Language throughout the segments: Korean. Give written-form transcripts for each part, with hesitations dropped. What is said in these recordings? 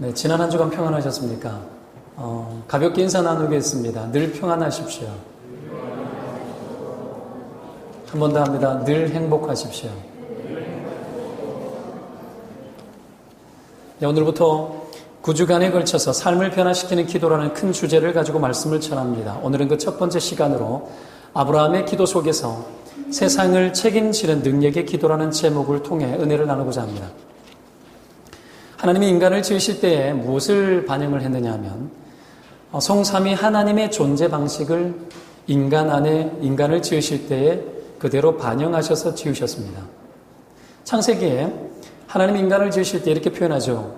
네, 지난 한 주간 평안하셨습니까? 가볍게 인사 나누겠습니다. 늘 평안하십시오. 한 번 더 합니다. 늘 행복하십시오. 네, 오늘부터 9주간에 걸쳐서 삶을 변화시키는 기도라는 큰 주제를 가지고 말씀을 전합니다. 오늘은 그 첫 번째 시간으로 아브라함의 기도 속에서 세상을 책임지는 능력의 기도라는 제목을 통해 은혜를 나누고자 합니다. 하나님이 인간을 지으실 때에 무엇을 반영을 했느냐 하면 성삼위 하나님의 존재 방식을 인간 안에 인간을 지으실 때에 그대로 반영하셔서 지으셨습니다. 창세기에 하나님 인간을 지으실 때 이렇게 표현하죠.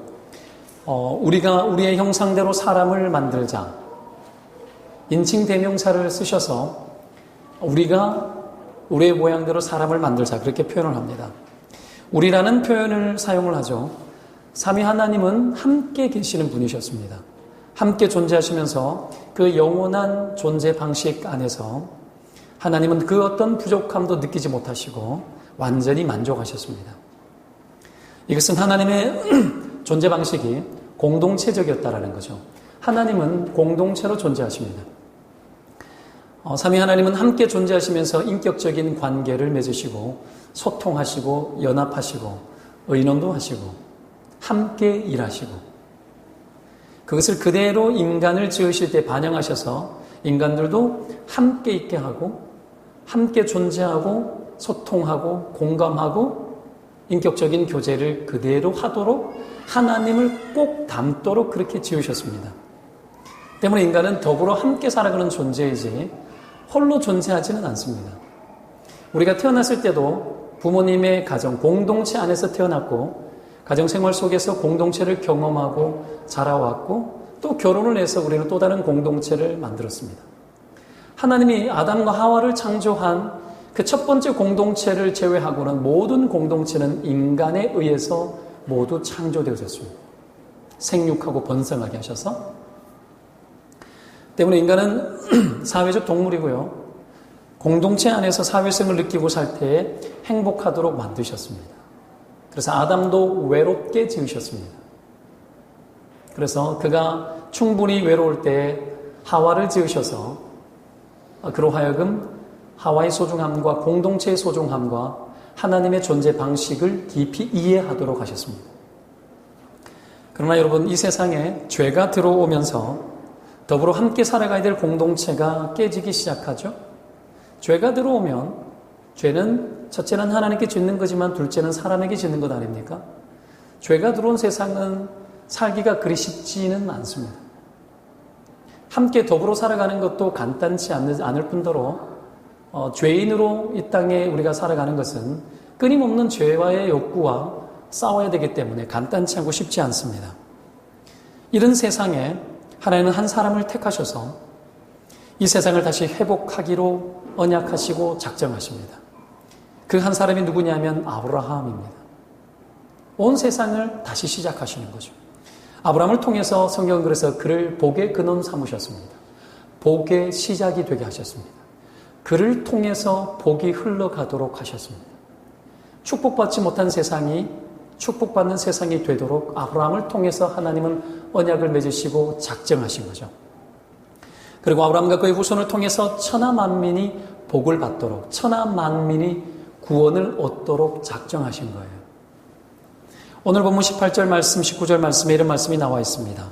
우리가 우리의 형상대로 사람을 만들자. 인칭 대명사를 쓰셔서 우리가 우리의 모양대로 사람을 만들자. 그렇게 표현을 합니다. 우리라는 표현을 사용을 하죠. 삼위 하나님은 함께 계시는 분이셨습니다. 함께 존재하시면서 그 영원한 존재 방식 안에서 하나님은 그 어떤 부족함도 느끼지 못하시고 완전히 만족하셨습니다. 이것은 하나님의 존재 방식이 공동체적이었다라는 거죠. 하나님은 공동체로 존재하십니다. 삼위 하나님은 함께 존재하시면서 인격적인 관계를 맺으시고 소통하시고 연합하시고 의논도 하시고 함께 일하시고 그것을 그대로 인간을 지으실 때 반영하셔서 인간들도 함께 있게 하고 함께 존재하고 소통하고 공감하고 인격적인 교제를 그대로 하도록 하나님을 꼭 닮도록 그렇게 지으셨습니다. 때문에 인간은 더불어 함께 살아가는 존재이지 홀로 존재하지는 않습니다. 우리가 태어났을 때도 부모님의 가정, 공동체 안에서 태어났고 가정생활 속에서 공동체를 경험하고 자라왔고 또 결혼을 해서 우리는 또 다른 공동체를 만들었습니다. 하나님이 아담과 하와를 창조한 그 첫 번째 공동체를 제외하고는 모든 공동체는 인간에 의해서 모두 창조되어졌습니다. 생육하고 번성하게 하셔서 때문에 인간은 사회적 동물이고요. 공동체 안에서 사회성을 느끼고 살 때에 행복하도록 만드셨습니다. 그래서 아담도 외롭게 지으셨습니다. 그래서 그가 충분히 외로울 때 하와를 지으셔서 그로 하여금 하와의 소중함과 공동체의 소중함과 하나님의 존재 방식을 깊이 이해하도록 하셨습니다. 그러나 여러분, 이 세상에 죄가 들어오면서 더불어 함께 살아가야 될 공동체가 깨지기 시작하죠. 죄가 들어오면 죄는 첫째는 하나님께 짓는 거지만 둘째는 사람에게 짓는 것 아닙니까? 죄가 들어온 세상은 살기가 그리 쉽지는 않습니다. 함께 더불어 살아가는 것도 간단치 않을 뿐더러 죄인으로 이 땅에 우리가 살아가는 것은 끊임없는 죄와의 욕구와 싸워야 되기 때문에 간단치 않고 쉽지 않습니다. 이런 세상에 하나님은 한 사람을 택하셔서 이 세상을 다시 회복하기로 언약하시고 작정하십니다. 그 한 사람이 누구냐면 아브라함입니다. 온 세상을 다시 시작하시는 거죠. 아브라함을 통해서 성경은 그래서 그를 복의 근원 삼으셨습니다. 복의 시작이 되게 하셨습니다. 그를 통해서 복이 흘러가도록 하셨습니다. 축복받지 못한 세상이 축복받는 세상이 되도록 아브라함을 통해서 하나님은 언약을 맺으시고 작정하신 거죠. 그리고 아브라함과 그의 후손을 통해서 천하 만민이 복을 받도록, 천하 만민이 구원을 얻도록 작정하신 거예요. 오늘 본문 18절 말씀, 19절 말씀에 이런 말씀이 나와 있습니다.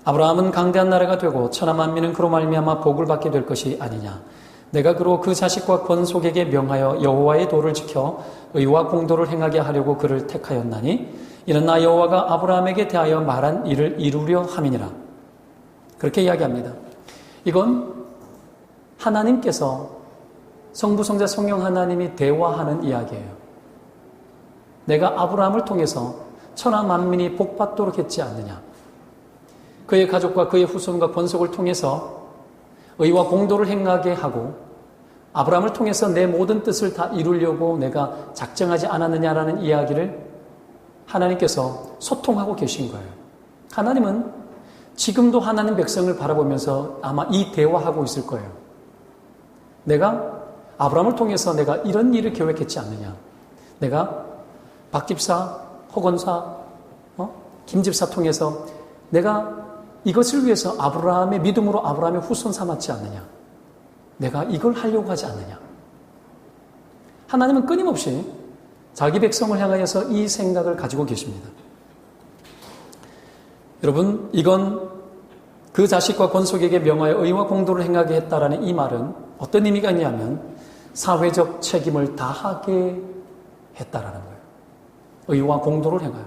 아브라함은 강대한 나라가 되고 천하 만민은 그로 말미암아 복을 받게 될 것이 아니냐. 내가 그로 그 자식과 권속에게 명하여 여호와의 도를 지켜 의와 공도를 행하게 하려고 그를 택하였나니 이는 나 여호와가 아브라함에게 대하여 말한 일을 이루려 함이니라. 그렇게 이야기합니다. 이건 하나님께서 성부, 성자, 성령 하나님이 대화하는 이야기예요. 내가 아브라함을 통해서 천하 만민이 복받도록 했지 않느냐. 그의 가족과 그의 후손과 권속을 통해서 의와 공도를 행하게 하고 아브라함을 통해서 내 모든 뜻을 다 이루려고 내가 작정하지 않았느냐라는 이야기를 하나님께서 소통하고 계신 거예요. 하나님은 지금도 하나님 백성을 바라보면서 아마 이 대화하고 있을 거예요. 내가 아브라함을 통해서 내가 이런 일을 계획했지 않느냐. 내가 박 집사, 허 권사, 김 집사 통해서 내가 이것을 위해서 아브라함의 믿음으로 아브라함의 후손 삼았지 않느냐? 내가 이걸 하려고 하지 않느냐? 하나님은 끊임없이 자기 백성을 향하여서 이 생각을 가지고 계십니다. 여러분, 이건 그 자식과 권속에게 명하여 의와 공도를 행하게 했다라는 이 말은 어떤 의미가 있냐면 사회적 책임을 다하게 했다라는 거예요. 의와 공도를 행하여.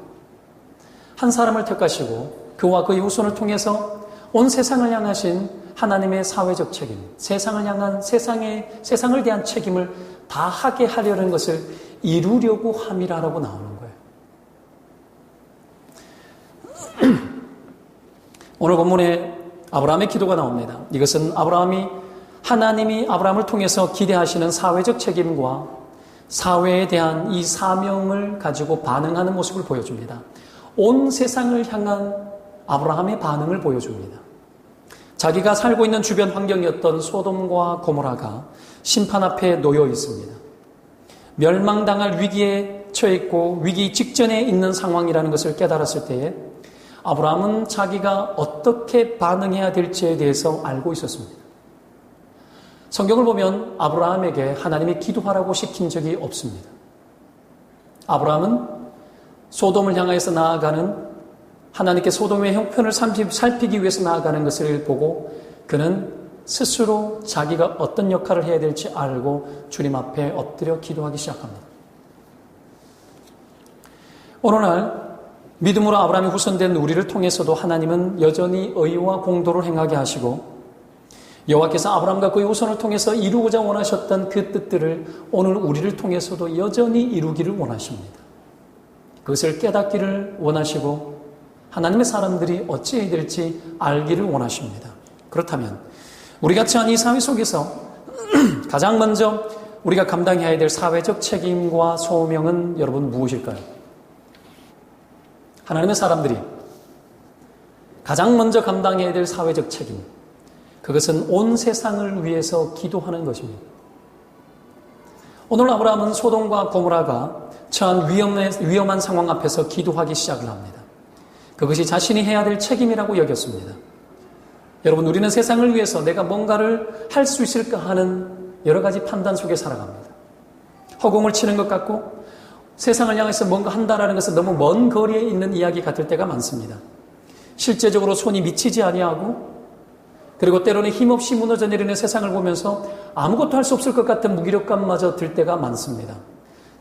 한 사람을 택하시고 그와 그의 후손을 통해서 온 세상을 향하신 하나님의 사회적 책임, 세상을 향한 세상을 대한 책임을 다하게 하려는 것을 이루려고 함이라라고 나오는 거예요. 오늘 본문에 아브라함의 기도가 나옵니다. 이것은 하나님이 아브라함을 통해서 기대하시는 사회적 책임과 사회에 대한 이 사명을 가지고 반응하는 모습을 보여줍니다. 온 세상을 향한 아브라함의 반응을 보여줍니다. 자기가 살고 있는 주변 환경이었던 소돔과 고모라가 심판 앞에 놓여 있습니다. 멸망당할 위기에 처해 있고 위기 직전에 있는 상황이라는 것을 깨달았을 때에 아브라함은 자기가 어떻게 반응해야 될지에 대해서 알고 있었습니다. 성경을 보면 아브라함에게 하나님이 기도하라고 시킨 적이 없습니다. 아브라함은 소돔을 향해서 나아가는 하나님께 소돔의 형편을 살피기 위해서 나아가는 것을 보고 그는 스스로 자기가 어떤 역할을 해야 될지 알고 주님 앞에 엎드려 기도하기 시작합니다. 오늘날 믿음으로 아브라함이 후손된 우리를 통해서도 하나님은 여전히 의와 공도를 행하게 하시고 여호와께서 아브라함과 그의 후손을 통해서 이루고자 원하셨던 그 뜻들을 오늘 우리를 통해서도 여전히 이루기를 원하십니다. 그것을 깨닫기를 원하시고 하나님의 사람들이 어찌해야 될지 알기를 원하십니다. 그렇다면 우리가 처한 이 사회 속에서 가장 먼저 우리가 감당해야 될 사회적 책임과 소명은 여러분 무엇일까요? 하나님의 사람들이 가장 먼저 감당해야 될 사회적 책임, 그것은 온 세상을 위해서 기도하는 것입니다. 오늘 아브라함은 소돔과 고모라가 처한 위험한 상황 앞에서 기도하기 시작을 합니다. 그것이 자신이 해야 될 책임이라고 여겼습니다. 여러분, 우리는 세상을 위해서 내가 뭔가를 할 수 있을까 하는 여러 가지 판단 속에 살아갑니다. 허공을 치는 것 같고 세상을 향해서 뭔가 한다라는 것은 너무 먼 거리에 있는 이야기 같을 때가 많습니다. 실제적으로 손이 미치지 아니하고 그리고 때로는 힘없이 무너져 내리는 세상을 보면서 아무것도 할 수 없을 것 같은 무기력감마저 들 때가 많습니다.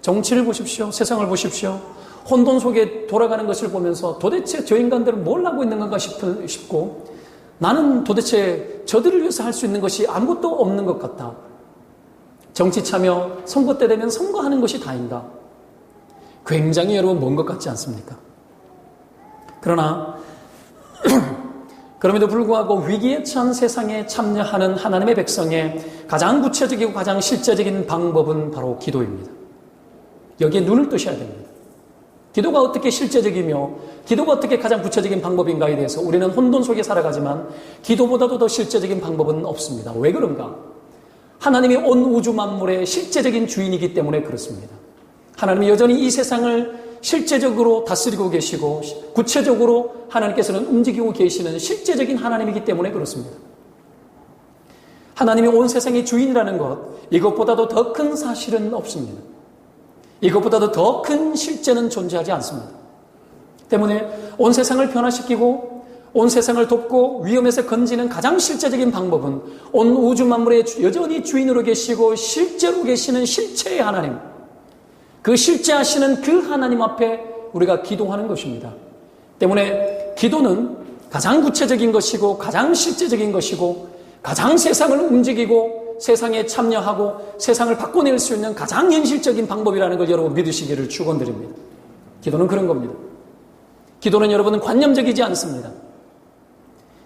정치를 보십시오. 세상을 보십시오. 혼돈 속에 돌아가는 것을 보면서 도대체 저 인간들은 뭘 하고 있는 건가 싶고 나는 도대체 저들을 위해서 할 수 있는 것이 아무것도 없는 것 같다. 정치 참여, 선거 때 되면 선거하는 것이 다인가? 굉장히 여러분 먼 것 같지 않습니까? 그러나 그럼에도 불구하고 위기에 처한 세상에 참여하는 하나님의 백성의 가장 구체적이고 가장 실제적인 방법은 바로 기도입니다. 여기에 눈을 뜨셔야 됩니다. 기도가 어떻게 실제적이며 기도가 어떻게 가장 구체적인 방법인가에 대해서 우리는 혼돈 속에 살아가지만 기도보다도 더 실제적인 방법은 없습니다. 왜 그런가? 하나님이 온 우주 만물의 실제적인 주인이기 때문에 그렇습니다. 하나님이 여전히 이 세상을 실제적으로 다스리고 계시고 구체적으로 하나님께서는 움직이고 계시는 실제적인 하나님이기 때문에 그렇습니다. 하나님이 온 세상의 주인이라는 것, 이것보다도 더 큰 사실은 없습니다. 이것보다도 더 큰 실제는 존재하지 않습니다. 때문에 온 세상을 변화시키고 온 세상을 돕고 위험에서 건지는 가장 실제적인 방법은 온 우주 만물의 여전히 주인으로 계시고 실제로 계시는 실체의 하나님, 그 실제하시는 그 하나님 앞에 우리가 기도하는 것입니다. 때문에 기도는 가장 구체적인 것이고 가장 실제적인 것이고 가장 세상을 움직이고 세상에 참여하고 세상을 바꿔낼 수 있는 가장 현실적인 방법이라는 걸 여러분 믿으시기를 축원드립니다. 기도는 그런 겁니다. 기도는 여러분은 관념적이지 않습니다.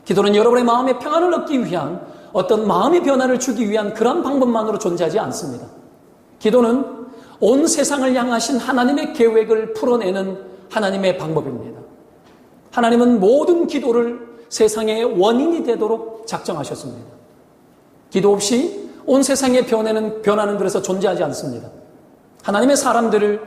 기도는 여러분의 마음의 평안을 얻기 위한 어떤 마음의 변화를 주기 위한 그런 방법만으로 존재하지 않습니다. 기도는 온 세상을 향하신 하나님의 계획을 풀어내는 하나님의 방법입니다. 하나님은 모든 기도를 세상의 원인이 되도록 작정하셨습니다. 기도 없이 온 세상의 변화는 그래서 존재하지 않습니다. 하나님의 사람들을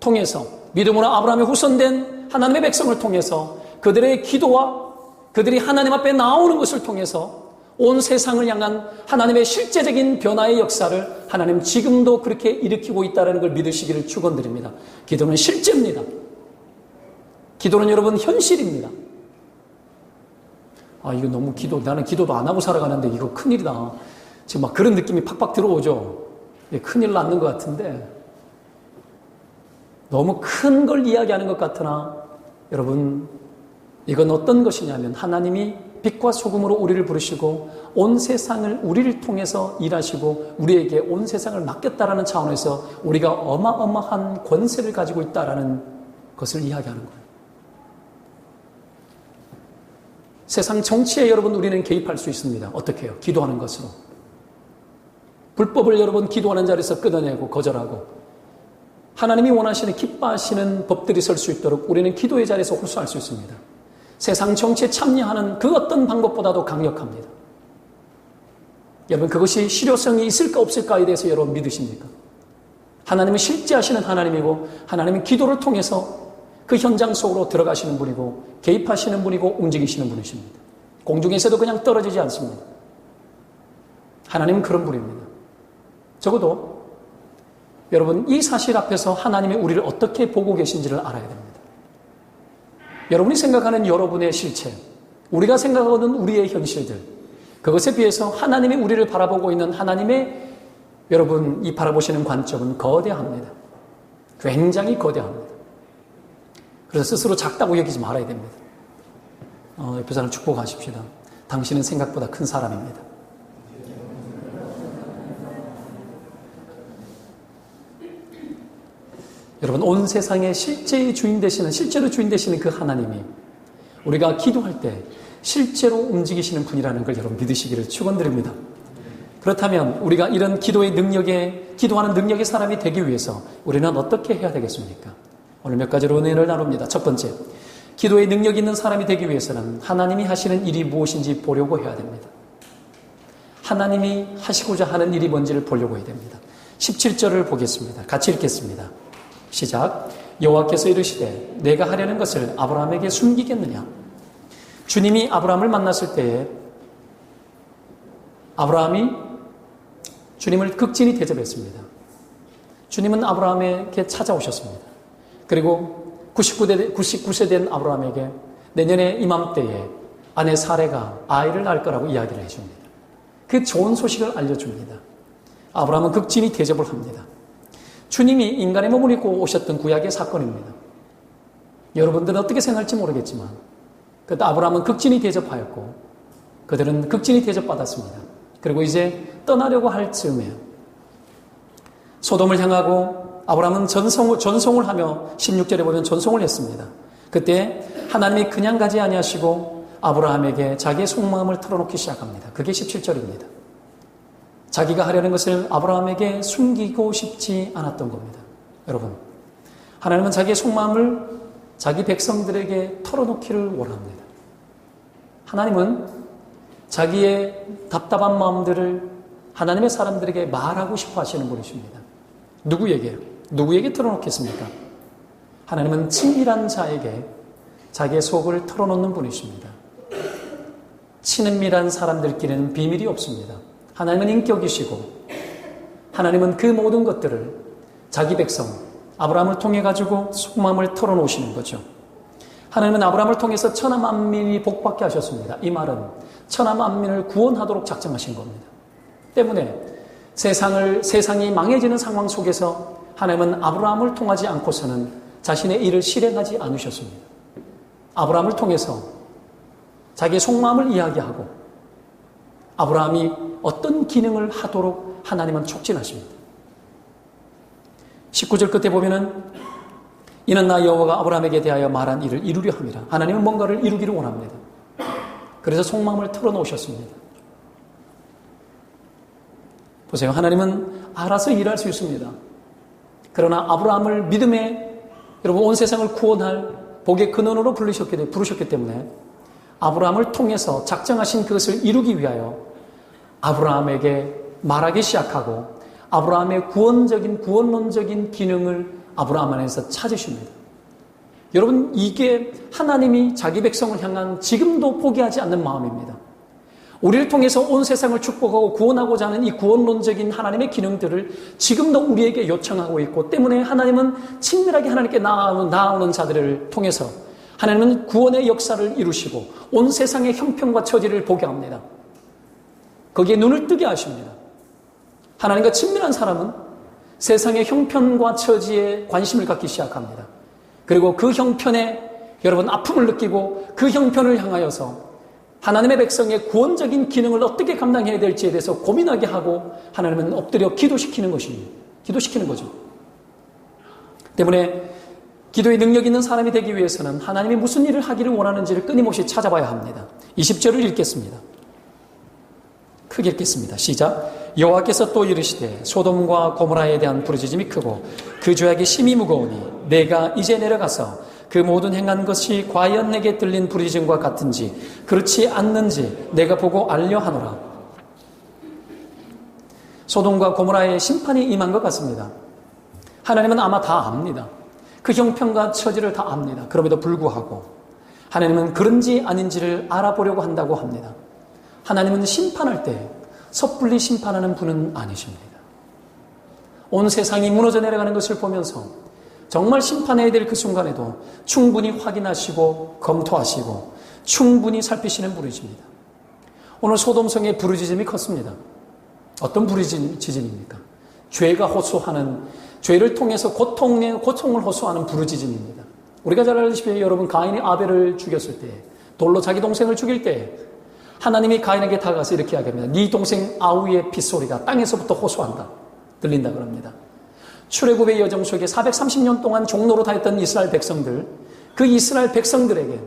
통해서 믿음으로 아브라함의 후손된 하나님의 백성을 통해서 그들의 기도와 그들이 하나님 앞에 나오는 것을 통해서 온 세상을 향한 하나님의 실제적인 변화의 역사를 하나님 지금도 그렇게 일으키고 있다는 걸 믿으시기를 축원드립니다. 기도는 실제입니다. 기도는 여러분 현실입니다. 이거 너무 나는 기도도 안 하고 살아가는데 이거 큰일이다. 지금 막 그런 느낌이 팍팍 들어오죠. 큰일 났는 것 같은데 너무 큰 걸 이야기하는 것 같으나 여러분 이건 어떤 것이냐면 하나님이 빛과 소금으로 우리를 부르시고 온 세상을 우리를 통해서 일하시고 우리에게 온 세상을 맡겼다라는 차원에서 우리가 어마어마한 권세를 가지고 있다라는 것을 이야기하는 거예요. 세상 정치에 여러분 우리는 개입할 수 있습니다. 어떻게 해요? 기도하는 것으로. 불법을 여러분 기도하는 자리에서 끊어내고 거절하고 하나님이 원하시는 기뻐하시는 법들이 설 수 있도록 우리는 기도의 자리에서 호소할 수 있습니다. 세상 정치에 참여하는 그 어떤 방법보다도 강력합니다. 여러분 그것이 실효성이 있을까 없을까에 대해서 여러분 믿으십니까? 하나님은 실제 하시는 하나님이고 하나님은 기도를 통해서 그 현장 속으로 들어가시는 분이고 개입하시는 분이고 움직이시는 분이십니다. 공중에서도 그냥 떨어지지 않습니다. 하나님은 그런 분입니다. 적어도 여러분 이 사실 앞에서 하나님이 우리를 어떻게 보고 계신지를 알아야 됩니다. 여러분이 생각하는 여러분의 실체, 우리가 생각하는 우리의 현실들, 그것에 비해서 하나님이 우리를 바라보고 있는 하나님의 여러분 이 바라보시는 관점은 거대합니다. 굉장히 거대합니다. 그래서 스스로 작다고 여기지 말아야 됩니다. 옆에 사람 축복하십시다. 당신은 생각보다 큰 사람입니다. 여러분 온 세상의 실제로 주인 되시는 그 하나님이 우리가 기도할 때 실제로 움직이시는 분이라는 걸 여러분 믿으시기를 축원드립니다. 그렇다면 우리가 이런 기도하는 능력의 사람이 되기 위해서 우리는 어떻게 해야 되겠습니까? 오늘 몇 가지로 은혜를 나눕니다. 첫 번째, 기도의 능력 있는 사람이 되기 위해서는 하나님이 하시는 일이 무엇인지 보려고 해야 됩니다. 하나님이 하시고자 하는 일이 뭔지를 보려고 해야 됩니다. 17절을 보겠습니다. 같이 읽겠습니다. 시작. 여호와께서 이르시되 내가 하려는 것을 아브라함에게 숨기겠느냐? 주님이 아브라함을 만났을 때에 아브라함이 주님을 극진히 대접했습니다. 주님은 아브라함에게 찾아오셨습니다. 그리고 99세 된 아브라함에게 내년에 이맘때에 아내 사레가 아이를 낳을 거라고 이야기를 해줍니다. 그 좋은 소식을 알려줍니다. 아브라함은 극진히 대접을 합니다. 주님이 인간의 몸을 입고 오셨던 구약의 사건입니다. 여러분들은 어떻게 생각할지 모르겠지만 그때 아브라함은 극진히 대접하였고 그들은 극진히 대접받았습니다. 그리고 이제 떠나려고 할 즈음에 소돔을 향하고 아브라함은 전송을 하며 16절에 보면 전송을 했습니다. 그때 하나님이 그냥 가지 아니하시고 아브라함에게 자기의 속마음을 털어놓기 시작합니다. 그게 17절입니다. 자기가 하려는 것을 아브라함에게 숨기고 싶지 않았던 겁니다. 여러분, 하나님은 자기의 속마음을 자기 백성들에게 털어놓기를 원합니다. 하나님은 자기의 답답한 마음들을 하나님의 사람들에게 말하고 싶어 하시는 분이십니다. 누구에게 털어놓겠습니까? 하나님은 친밀한 자에게 자기의 속을 털어놓는 분이십니다. 친밀한 사람들끼리는 비밀이 없습니다. 하나님은 인격이시고 하나님은 그 모든 것들을 자기 백성 아브라함을 통해 가지고 속마음을 털어놓으시는 거죠. 하나님은 아브라함을 통해서 천하 만민이 복받게 하셨습니다. 이 말은 천하 만민을 구원하도록 작정하신 겁니다. 때문에 세상이 망해지는 상황 속에서 하나님은 아브라함을 통하지 않고서는 자신의 일을 실행하지 않으셨습니다. 아브라함을 통해서 자기의 속마음을 이야기하고 아브라함이 어떤 기능을 하도록 하나님은 촉진하십니다. 19절 끝에 보면은 이는 나 여호와가 아브라함에게 대하여 말한 일을 이루려 함이라. 하나님은 뭔가를 이루기를 원합니다. 그래서 속마음을 털어놓으셨습니다. 보세요. 하나님은 알아서 일할 수 있습니다. 그러나 아브라함을 믿음에 여러분 온 세상을 구원할 복의 근원으로 부르셨기 때문에 아브라함을 통해서 작정하신 그것을 이루기 위하여 아브라함에게 말하기 시작하고 아브라함의 구원론적인 기능을 아브라함 안에서 찾으십니다. 여러분, 이게 하나님이 자기 백성을 향한 지금도 포기하지 않는 마음입니다. 우리를 통해서 온 세상을 축복하고 구원하고자 하는 이 구원론적인 하나님의 기능들을 지금도 우리에게 요청하고 있고, 때문에 하나님은 친밀하게 하나님께 나아오는 자들을 통해서 하나님은 구원의 역사를 이루시고 온 세상의 형편과 처지를 보게 합니다. 거기에 눈을 뜨게 하십니다. 하나님과 친밀한 사람은 세상의 형편과 처지에 관심을 갖기 시작합니다. 그리고 그 형편에 여러분 아픔을 느끼고 그 형편을 향하여서 하나님의 백성의 구원적인 기능을 어떻게 감당해야 될지에 대해서 고민하게 하고 하나님은 엎드려 기도시키는 것입니다. 기도시키는 거죠. 때문에 기도의 능력 있는 사람이 되기 위해서는 하나님이 무슨 일을 하기를 원하는지를 끊임없이 찾아봐야 합니다. 20절을 읽겠습니다. 크게 읽겠습니다. 시작. 여호와께서 또 이르시되 소돔과 고모라에 대한 부르짖음이 크고 그 죄악이 심히 무거우니 내가 이제 내려가서 그 모든 행한 것이 과연 내게 들린 부르짖음과 같은지 그렇지 않는지 내가 보고 알려 하노라. 소돔과 고모라의 심판이 임한 것 같습니다. 하나님은 아마 다 압니다. 그 형편과 처지를 다 압니다. 그럼에도 불구하고 하나님은 그런지 아닌지를 알아보려고 한다고 합니다. 하나님은 심판할 때 섣불리 심판하는 분은 아니십니다. 온 세상이 무너져 내려가는 것을 보면서 정말 심판해야 될 그 순간에도 충분히 확인하시고 검토하시고 충분히 살피시는 분이십니다. 오늘 소돔성의 부르짖음이 컸습니다. 어떤 부르짖음입니까? 죄가 호소하는, 죄를 통해서 고통을 호소하는 부르짖음입니다. 우리가 잘 알다시피 여러분, 가인이 아벨을 죽였을 때, 돌로 자기 동생을 죽일 때 하나님이 가인에게 다가가서 이렇게 이야기합니다. 네 동생 아우의 핏소리가 땅에서부터 호소한다. 들린다 그럽니다. 출애굽의 여정 속에 430년 동안 종로로 다녔던 이스라엘 백성들, 그 이스라엘 백성들에게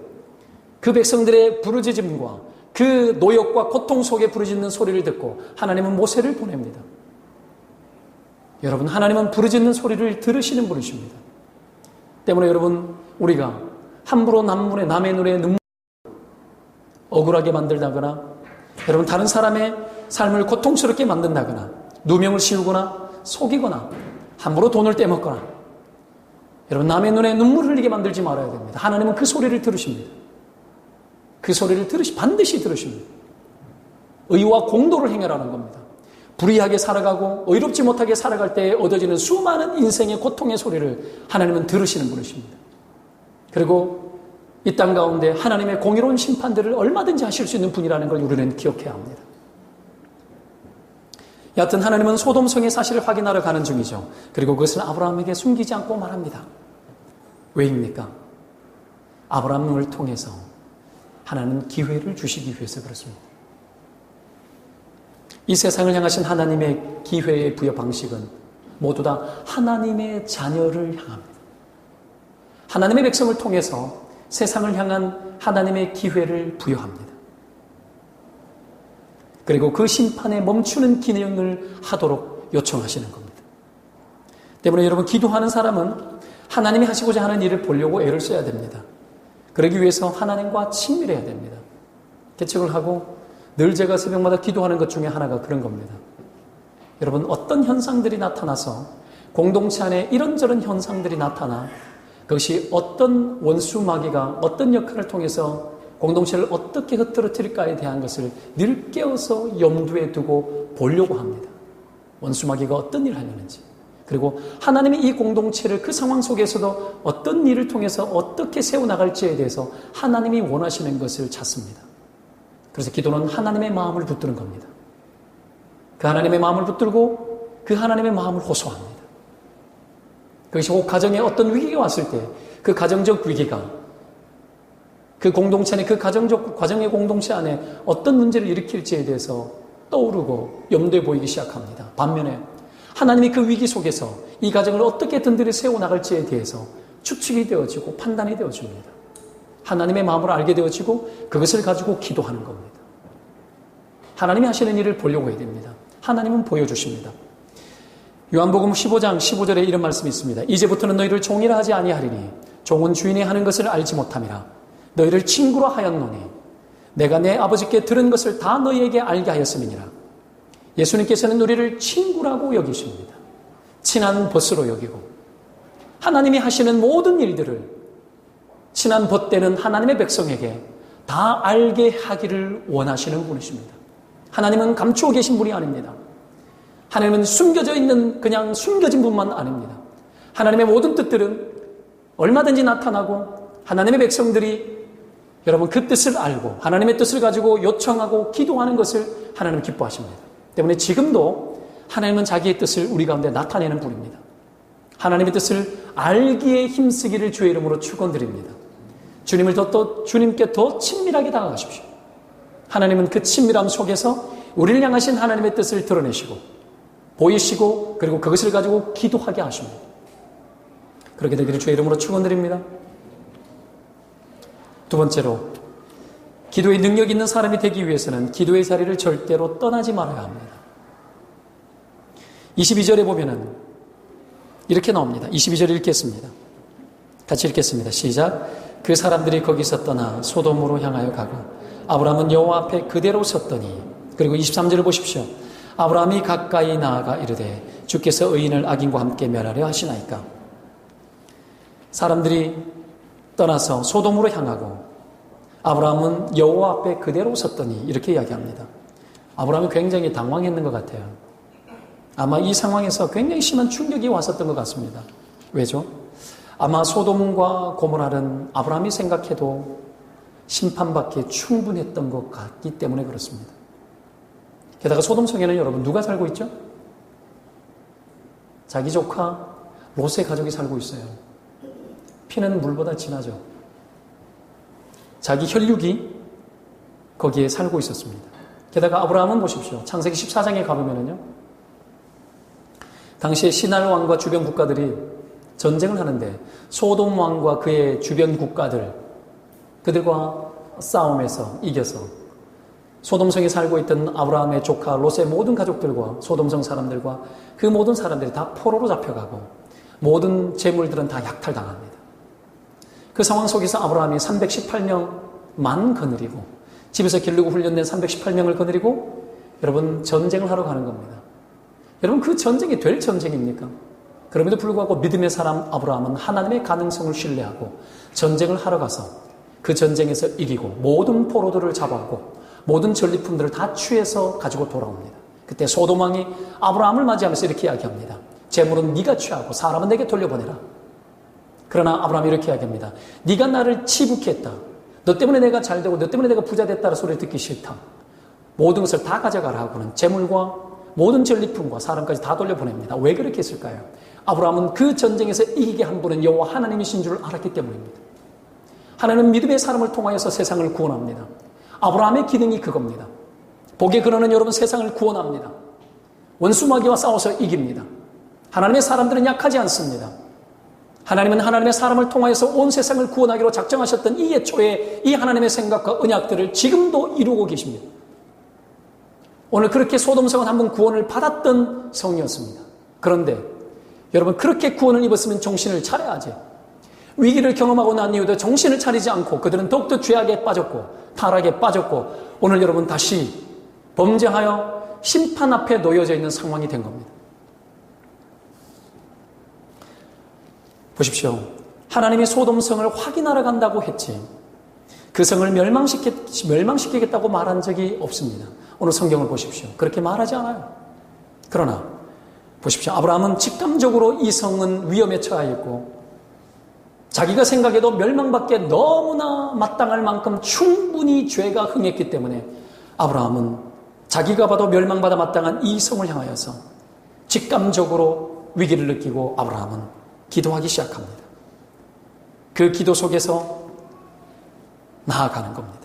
그 백성들의 부르짖음과 그 노역과 고통 속에 부르짖는 소리를 듣고 하나님은 모세를 보냅니다. 여러분, 하나님은 부르짖는 소리를 들으시는 분이십니다. 때문에 여러분, 우리가 함부로 남의 눈에 눈물 억울하게 만들다거나 여러분 다른 사람의 삶을 고통스럽게 만든다거나 누명을 씌우거나 속이거나 함부로 돈을 떼먹거나 여러분 남의 눈에 눈물 흘리게 만들지 말아야 됩니다. 하나님은 그 소리를 들으십니다. 그 소리를 반드시 들으십니다. 의와 공도를 행하라는 겁니다. 불의하게 살아가고 의롭지 못하게 살아갈 때 얻어지는 수많은 인생의 고통의 소리를 하나님은 들으시는 분이십니다. 그리고 이 땅 가운데 하나님의 공의로운 심판들을 얼마든지 하실 수 있는 분이라는 걸 우리는 기억해야 합니다. 여하튼 하나님은 소돔성의 사실을 확인하러 가는 중이죠. 그리고 그것을 아브라함에게 숨기지 않고 말합니다. 왜입니까? 아브라함을 통해서 하나님은 기회를 주시기 위해서 그렇습니다. 이 세상을 향하신 하나님의 기회의 부여 방식은 모두 다 하나님의 자녀를 향합니다. 하나님의 백성을 통해서 세상을 향한 하나님의 기회를 부여합니다. 그리고 그 심판에 멈추는 기능을 하도록 요청하시는 겁니다. 때문에 여러분, 기도하는 사람은 하나님이 하시고자 하는 일을 보려고 애를 써야 됩니다. 그러기 위해서 하나님과 친밀해야 됩니다. 개척을 하고 늘 제가 새벽마다 기도하는 것 중에 하나가 그런 겁니다. 여러분, 어떤 현상들이 나타나서 공동체 안에 이런저런 현상들이 나타나 그것이 어떤 원수마귀가 어떤 역할을 통해서 공동체를 어떻게 흐트러뜨릴까에 대한 것을 늘 깨워서 염두에 두고 보려고 합니다. 원수마귀가 어떤 일을 하려는지, 그리고 하나님이 이 공동체를 그 상황 속에서도 어떤 일을 통해서 어떻게 세워나갈지에 대해서 하나님이 원하시는 것을 찾습니다. 그래서 기도는 하나님의 마음을 붙드는 겁니다. 그 하나님의 마음을 붙들고 그 하나님의 마음을 호소합니다. 그것이 꼭 가정에 어떤 위기가 왔을 때 그 가정적 위기가 그 공동체 안에, 그 과정의 공동체 안에 어떤 문제를 일으킬지에 대해서 떠오르고 염두에 보이기 시작합니다. 반면에 하나님이 그 위기 속에서 이 가정을 어떻게 든든히 세워나갈지에 대해서 추측이 되어지고 판단이 되어집니다. 하나님의 마음을 알게 되어지고 그것을 가지고 기도하는 겁니다. 하나님이 하시는 일을 보려고 해야 됩니다. 하나님은 보여주십니다. 요한복음 15장 15절에 이런 말씀이 있습니다. 이제부터는 너희를 종이라 하지 아니하리니 종은 주인이 하는 것을 알지 못함이라. 너희를 친구로 하였노니 내가 내 아버지께 들은 것을 다 너희에게 알게 하였음이니라. 예수님께서는 우리를 친구라고 여기십니다. 친한 벗으로 여기고 하나님이 하시는 모든 일들을 지난 벗되는 하나님의 백성에게 다 알게 하기를 원하시는 분이십니다. 하나님은 감추어 계신 분이 아닙니다. 하나님은 숨겨져 있는 그냥 숨겨진 분만 아닙니다. 하나님의 모든 뜻들은 얼마든지 나타나고 하나님의 백성들이 여러분 그 뜻을 알고 하나님의 뜻을 가지고 요청하고 기도하는 것을 하나님은 기뻐하십니다. 때문에 지금도 하나님은 자기의 뜻을 우리 가운데 나타내는 분입니다. 하나님의 뜻을 알기에 힘쓰기를 주의 이름으로 축원드립니다. 주님께 더 친밀하게 다가가십시오. 하나님은 그 친밀함 속에서 우리를 향하신 하나님의 뜻을 드러내시고 보이시고 그리고 그것을 가지고 기도하게 하십니다. 그렇게 되기를 주의 이름으로 축원드립니다. 두 번째로, 기도의 능력 있는 사람이 되기 위해서는 기도의 자리를 절대로 떠나지 말아야 합니다. 22절에 보면은 이렇게 나옵니다. 22절 읽겠습니다. 같이 읽겠습니다. 시작. 그 사람들이 거기서 떠나 소돔으로 향하여 가고 아브라함은 여호와 앞에 그대로 섰더니, 그리고 23절을 보십시오. 아브라함이 가까이 나아가 이르되 주께서 의인을 악인과 함께 멸하려 하시나이까. 사람들이 떠나서 소돔으로 향하고 아브라함은 여호와 앞에 그대로 섰더니 이렇게 이야기합니다. 아브라함이 굉장히 당황했는 것 같아요. 아마 이 상황에서 굉장히 심한 충격이 왔었던 것 같습니다. 왜죠? 아마 소돔과 고모라는 아브라함이 생각해도 심판받기에 충분했던 것 같기 때문에 그렇습니다. 게다가 소돔성에는 여러분 누가 살고 있죠? 자기 조카 롯의 가족이 살고 있어요. 피는 물보다 진하죠. 자기 혈육이 거기에 살고 있었습니다. 게다가 아브라함은 보십시오. 창세기 14장에 가보면요, 당시에 시날 왕과 주변 국가들이 전쟁을 하는데 소돔 왕과 그의 주변 국가들, 그들과 싸움에서 이겨서 소돔성에 살고 있던 아브라함의 조카 롯의 모든 가족들과 소돔성 사람들과 그 모든 사람들이 다 포로로 잡혀가고 모든 재물들은 다 약탈당합니다. 그 상황 속에서 아브라함이 318명만 거느리고, 집에서 기르고 훈련된 318명을 거느리고 여러분 전쟁을 하러 가는 겁니다. 여러분 그 전쟁이 될 전쟁입니까? 그럼에도 불구하고 믿음의 사람 아브라함은 하나님의 가능성을 신뢰하고 전쟁을 하러 가서 그 전쟁에서 이기고 모든 포로들을 잡아오고 모든 전리품들을 다 취해서 가지고 돌아옵니다. 그때 소돔 왕이 아브라함을 맞이하면서 이렇게 이야기합니다. 재물은 네가 취하고 사람은 내게 돌려보내라. 그러나 아브라함이 이렇게 이야기합니다. 네가 나를 치부케 했다. 너 때문에 내가 잘되고 너 때문에 내가 부자 됐다는 소리를 듣기 싫다. 모든 것을 다 가져가라 하고는 재물과 모든 전리품과 사람까지 다 돌려보냅니다. 왜 그렇게 했을까요? 아브라함은 그 전쟁에서 이기게 한 분은 여호와 하나님이신 줄 알았기 때문입니다. 하나님은 믿음의 사람을 통하여서 세상을 구원합니다. 아브라함의 기능이 그겁니다. 복의 근원은 여러분 세상을 구원합니다. 원수마귀와 싸워서 이깁니다. 하나님의 사람들은 약하지 않습니다. 하나님은 하나님의 사람을 통하여서 온 세상을 구원하기로 작정하셨던 이 예초에 이 하나님의 생각과 언약들을 지금도 이루고 계십니다. 오늘 그렇게 소돔성은 한번 구원을 받았던 성이었습니다. 그런데 여러분 그렇게 구원을 입었으면 정신을 차려야지. 위기를 경험하고 난 이후도 정신을 차리지 않고 그들은 더욱더 죄악에 빠졌고 타락에 빠졌고 오늘 여러분 다시 범죄하여 심판 앞에 놓여져 있는 상황이 된 겁니다. 보십시오. 하나님이 소돔성을 확인하러 간다고 했지 그 성을 멸망시키겠다고 말한 적이 없습니다. 오늘 성경을 보십시오. 그렇게 말하지 않아요. 그러나 보십시오. 아브라함은 직감적으로 이 성은 위험에 처해 있고 자기가 생각해도 멸망받기에 너무나 마땅할 만큼 충분히 죄가 흥했기 때문에 아브라함은 자기가 봐도 멸망받아 마땅한 이 성을 향하여서 직감적으로 위기를 느끼고 아브라함은 기도하기 시작합니다. 그 기도 속에서 나아가는 겁니다.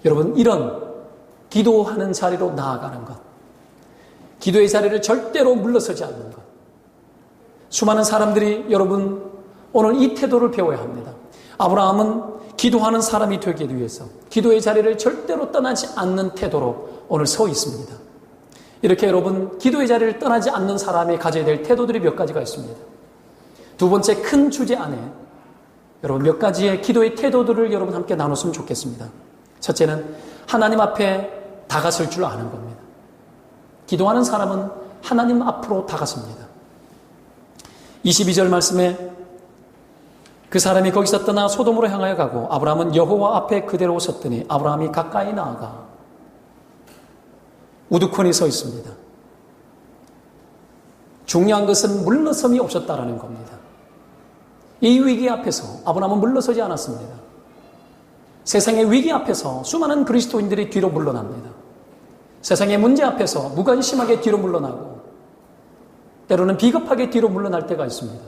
여러분 이런 기도하는 자리로 나아가는 것, 기도의 자리를 절대로 물러서지 않는 것, 수많은 사람들이 여러분 오늘 이 태도를 배워야 합니다. 아브라함은 기도하는 사람이 되기 위해서 기도의 자리를 절대로 떠나지 않는 태도로 오늘 서 있습니다. 이렇게 여러분 기도의 자리를 떠나지 않는 사람이 가져야 될 태도들이 몇 가지가 있습니다. 두 번째 큰 주제 안에 여러분 몇 가지의 기도의 태도들을 여러분 함께 나눴으면 좋겠습니다. 첫째는 하나님 앞에 다가설 줄 아는 겁니다. 기도하는 사람은 하나님 앞으로 다가섭니다. 22절 말씀에 그 사람이 거기서 떠나 소돔으로 향하여 가고 아브라함은 여호와 앞에 그대로 섰더니 아브라함이 가까이 나아가 우두커니 서 있습니다. 중요한 것은 물러섬이 없었다라는 겁니다. 이 위기 앞에서 아브라함은 물러서지 않았습니다. 세상의 위기 앞에서 수많은 그리스도인들이 뒤로 물러납니다. 세상의 문제 앞에서 무관심하게 뒤로 물러나고 때로는 비겁하게 뒤로 물러날 때가 있습니다.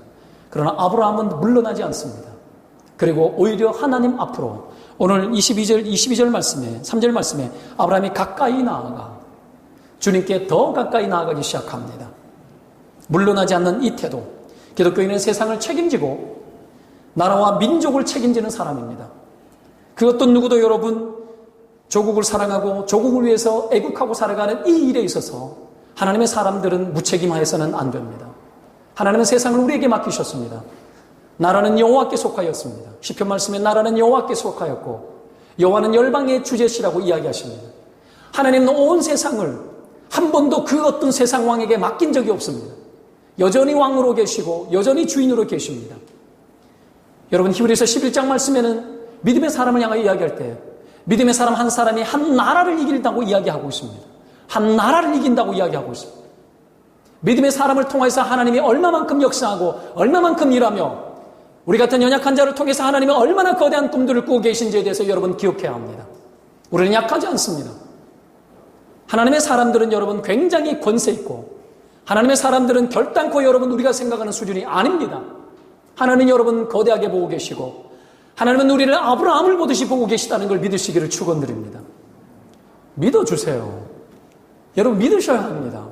그러나 아브라함은 물러나지 않습니다. 그리고 오히려 하나님 앞으로 오늘 22절 말씀에 3절 말씀에 아브라함이 가까이 나아가 주님께 더 가까이 나아가기 시작합니다. 물러나지 않는 이 태도, 기독교인은 세상을 책임지고 나라와 민족을 책임지는 사람입니다. 그 어떤 누구도 여러분 조국을 사랑하고 조국을 위해서 애국하고 살아가는 이 일에 있어서 하나님의 사람들은 무책임하여서는 안 됩니다. 하나님은 세상을 우리에게 맡기셨습니다. 나라는 여호와께 속하였습니다. 시편 말씀에 나라는 여호와께 속하였고 여호와는 열방의 주제시라고 이야기하십니다. 하나님은 온 세상을 한 번도 그 어떤 세상 왕에게 맡긴 적이 없습니다. 여전히 왕으로 계시고 여전히 주인으로 계십니다. 여러분 히브리서 11장 말씀에는 믿음의 사람을 향하여 이야기할 때 믿음의 사람 한 사람이 한 나라를 이긴다고 이야기하고 있습니다. 한 나라를 이긴다고 이야기하고 있습니다. 믿음의 사람을 통해서 하나님이 얼마만큼 역사하고 얼마만큼 일하며 우리 같은 연약한 자를 통해서 하나님이 얼마나 거대한 꿈들을 꾸고 계신지에 대해서 여러분 기억해야 합니다. 우리는 약하지 않습니다. 하나님의 사람들은 여러분 굉장히 권세 있고 하나님의 사람들은 결단코 여러분 우리가 생각하는 수준이 아닙니다. 하나님 여러분 거대하게 보고 계시고 하나님은 우리를 아브라함을 보듯이 보고 계시다는 걸 믿으시기를 축원드립니다. 믿어주세요. 여러분 믿으셔야 합니다.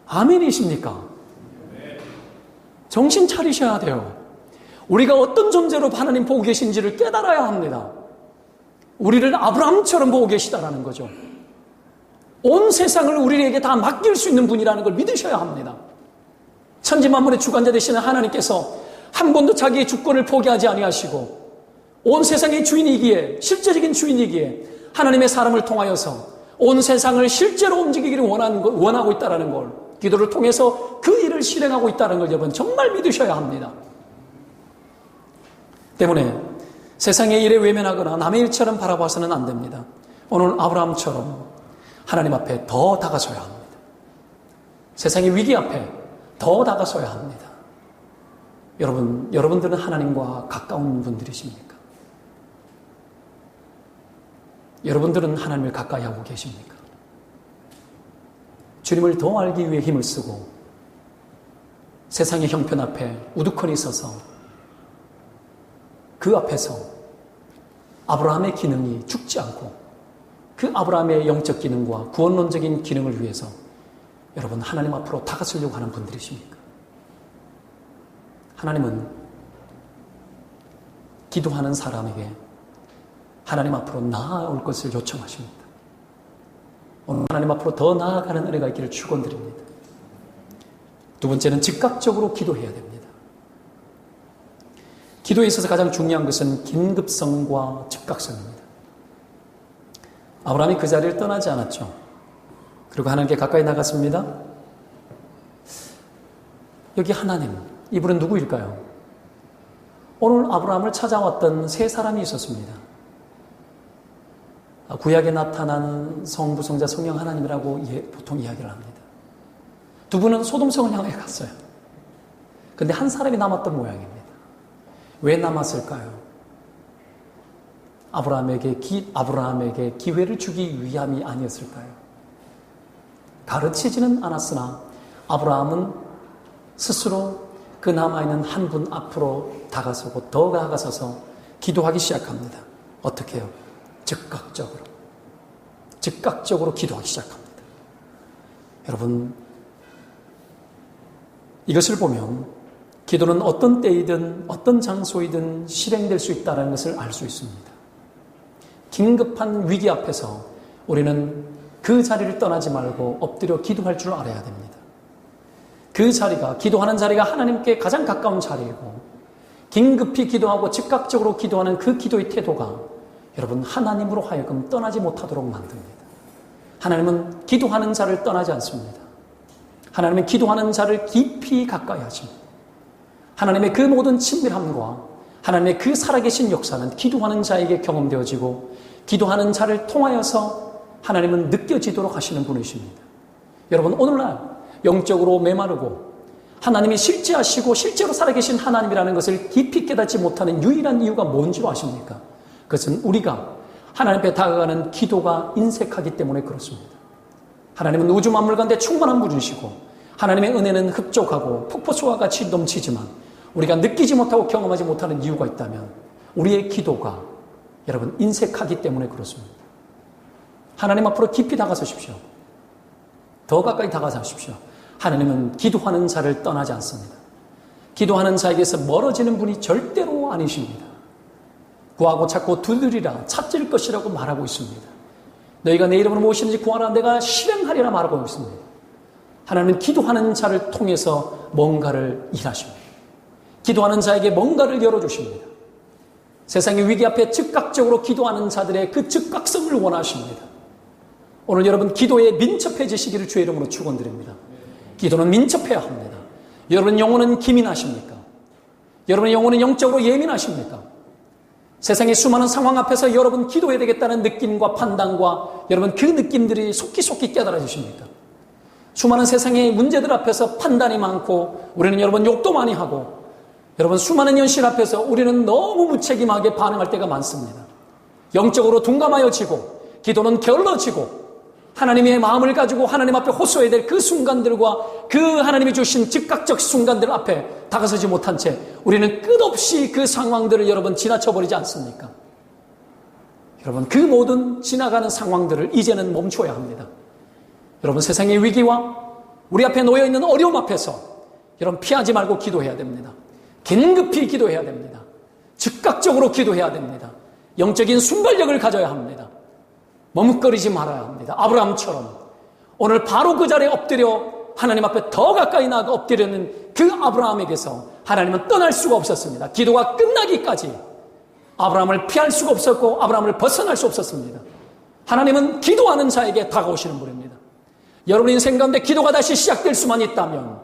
아멘이십니까? 정신 차리셔야 돼요. 우리가 어떤 존재로 하나님 보고 계신지를 깨달아야 합니다. 우리를 아브라함처럼 보고 계시다라는 거죠. 온 세상을 우리에게 다 맡길 수 있는 분이라는 걸 믿으셔야 합니다. 천지만물의 주관자 되시는 하나님께서 한 번도 자기의 주권을 포기하지 아니하시고 온 세상의 주인이기에 실제적인 주인이기에 하나님의 사람을 통하여서 온 세상을 실제로 움직이기를 원하고 있다는 걸 기도를 통해서 그 일을 실행하고 있다는 걸 여러분 정말 믿으셔야 합니다. 때문에 세상의 일에 외면하거나 남의 일처럼 바라봐서는 안 됩니다. 오늘 아브라함처럼 하나님 앞에 더 다가서야 합니다. 세상의 위기 앞에 더 다가서야 합니다. 여러분들은 하나님과 가까운 분들이십니까? 여러분들은 하나님을 가까이 하고 계십니까? 주님을 더 알기 위해 힘을 쓰고 세상의 형편 앞에 우두커니 서서 그 앞에서 아브라함의 기능이 죽지 않고 그 아브라함의 영적 기능과 구원론적인 기능을 위해서 여러분 하나님 앞으로 다가서려고 하는 분들이십니까? 하나님은 기도하는 사람에게 하나님 앞으로 나아올 것을 요청하십니다. 오늘 하나님 앞으로 더 나아가는 은혜가 있기를 축원드립니다. 두 번째는 즉각적으로 기도해야 됩니다. 기도에 있어서 가장 중요한 것은 긴급성과 즉각성입니다. 아브라함이 그 자리를 떠나지 않았죠. 그리고 하나님께 가까이 나갔습니다. 여기 하나님, 이분은 누구일까요? 오늘 아브라함을 찾아왔던 세 사람이 있었습니다. 구약에 나타난 성부, 성자, 성령 하나님이라고 보통 이야기를 합니다. 두 분은 소돔성을 향해 갔어요. 근데 한 사람이 남았던 모양입니다. 왜 남았을까요? 아브라함에게 기회를 주기 위함이 아니었을까요? 가르치지는 않았으나 아브라함은 스스로 그 남아있는 한 분 앞으로 다가서고 더 다가서서 기도하기 시작합니다. 어떻게 해요? 즉각적으로 기도하기 시작합니다. 여러분, 이것을 보면 기도는 어떤 때이든 어떤 장소이든 실행될 수 있다는 것을 알 수 있습니다. 긴급한 위기 앞에서 우리는 그 자리를 떠나지 말고 엎드려 기도할 줄 알아야 됩니다. 그 자리가, 기도하는 자리가 하나님께 가장 가까운 자리이고 긴급히 기도하고 즉각적으로 기도하는 그 기도의 태도가 여러분 하나님으로 하여금 떠나지 못하도록 만듭니다. 하나님은 기도하는 자를 떠나지 않습니다. 하나님은 기도하는 자를 깊이 가까이 하십니다. 하나님의 그 모든 친밀함과 하나님의 그 살아계신 역사는 기도하는 자에게 경험되어지고 기도하는 자를 통하여서 하나님은 느껴지도록 하시는 분이십니다. 여러분, 오늘날 영적으로 메마르고 하나님이 실제하시고 실제로 살아계신 하나님이라는 것을 깊이 깨닫지 못하는 유일한 이유가 뭔지로 아십니까? 그것은 우리가 하나님 앞에 다가가는 기도가 인색하기 때문에 그렇습니다. 하나님은 우주 만물 가운데 충만한 분이시고 하나님의 은혜는 흡족하고 폭포수와 같이 넘치지만 우리가 느끼지 못하고 경험하지 못하는 이유가 있다면 우리의 기도가 여러분 인색하기 때문에 그렇습니다. 하나님 앞으로 깊이 다가서십시오. 더 가까이 다가서십시오. 하나님은 기도하는 자를 떠나지 않습니다. 기도하는 자에게서 멀어지는 분이 절대로 아니십니다. 구하고 찾고 두드리라 찾을 것이라고 말하고 있습니다. 너희가 내 이름으로 무엇이든지 구하라 내가 실행하리라 말하고 있습니다. 하나님은 기도하는 자를 통해서 뭔가를 일하십니다. 기도하는 자에게 뭔가를 열어주십니다. 세상의 위기 앞에 즉각적으로 기도하는 자들의 그 즉각성을 원하십니다. 오늘 여러분 기도에 민첩해지시기를 주의 이름으로 축원드립니다. 기도는 민첩해야 합니다. 여러분 영혼은 기민하십니까? 여러분의 영혼은 영적으로 예민하십니까? 세상의 수많은 상황 앞에서 여러분 기도해야 되겠다는 느낌과 판단과 여러분 그 느낌들이 속기속기 깨달아지십니까? 수많은 세상의 문제들 앞에서 판단이 많고 우리는 여러분 욕도 많이 하고 여러분 수많은 현실 앞에서 우리는 너무 무책임하게 반응할 때가 많습니다. 영적으로 둔감하여지고 기도는 게을러지고 하나님의 마음을 가지고 하나님 앞에 호소해야 될 그 순간들과 그 하나님이 주신 즉각적 순간들 앞에 다가서지 못한 채 우리는 끝없이 그 상황들을 여러분 지나쳐버리지 않습니까? 여러분 그 모든 지나가는 상황들을 이제는 멈춰야 합니다. 여러분 세상의 위기와 우리 앞에 놓여있는 어려움 앞에서 여러분 피하지 말고 기도해야 됩니다. 긴급히 기도해야 됩니다. 즉각적으로 기도해야 됩니다. 영적인 순발력을 가져야 합니다. 머뭇거리지 말아야 합니다. 아브라함처럼 오늘 바로 그 자리에 엎드려 하나님 앞에 더 가까이 나가 엎드리는 그 아브라함에게서 하나님은 떠날 수가 없었습니다. 기도가 끝나기까지 아브라함을 피할 수가 없었고 아브라함을 벗어날 수 없었습니다. 하나님은 기도하는 자에게 다가오시는 분입니다. 여러분 인생 가운데 기도가 다시 시작될 수만 있다면